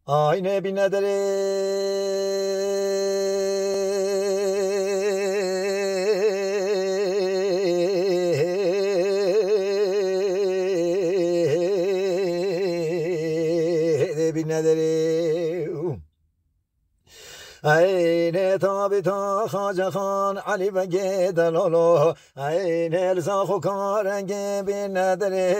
آینه بی نداره بی نداره عین تابتا خواجه خان علی بگه دلالو عین ارزاق و کارنگ بی نداره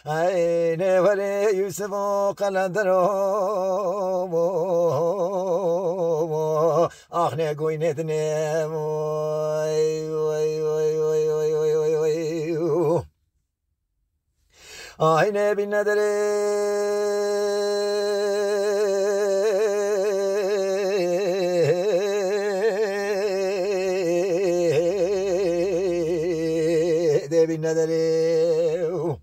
عین ولی یوسف و قلندرو آخ نگوی ندنه آینه بی نداره بی نداره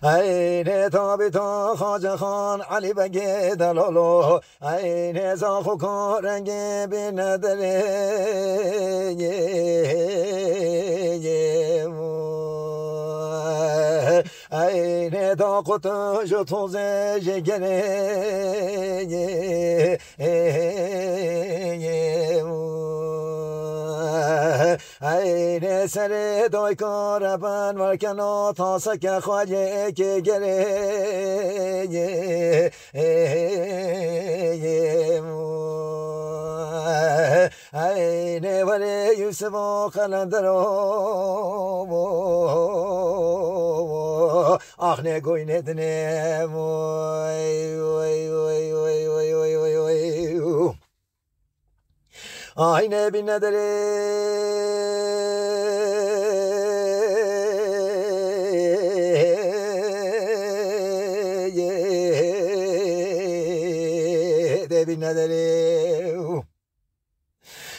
عین تابتا خواجه خان علی بگه دلالو عین زاخ و کارنگ بی نداره عین داقت جتوز جگره عین سر دای کار بن ورکنا تا سک خواجه که گره عین ولی یوسف و قلندرو آخ نگوی ندنه آینه بی نداره بی نداره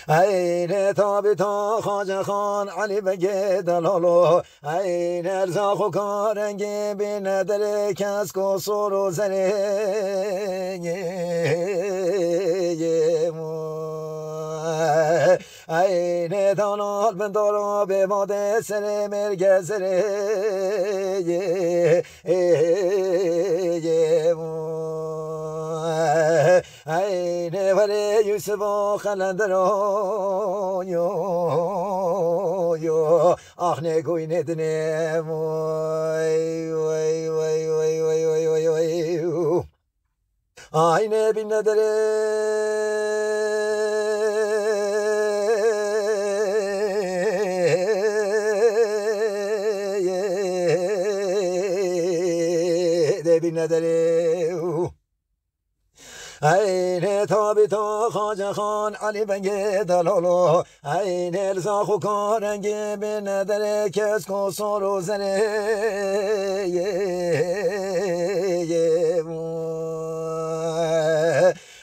عین تابتا خواجه خان علی بگه دلالو عین ارزاق و کارنگ بی نداره کس کو سر و زره عین دانال بندارا به ماده سر مرگزره عین ولی یوسف و قلندرو آخ نگوی ندنه آینه بی نداره بی نداره عین تابتا خواجه خان علی بگه دلالو عین ارزاق و کارنگ بی نداره کس کو سر و زره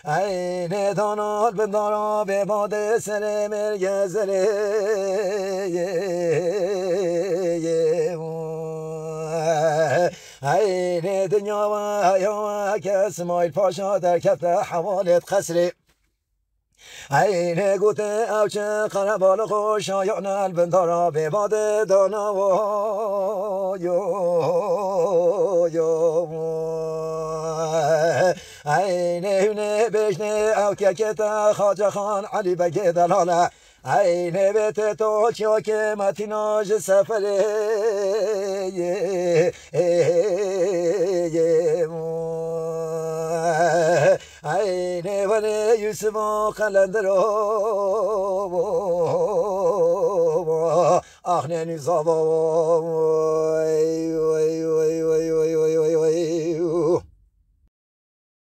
عین دانال بندارا به باد سر مرگزره عین دنیا و حیا که اسماعیل پاشا در کف حوالت قصری عین گوته اوچه قربال خوش آیان البندارا به باد دانا و عین هونه بشنه او که کتا خواجه خان علی بگه دلاله عین بیت تو چیا که متیناج سفره عین ولی یوسف و قلندرو آخ ننی زابا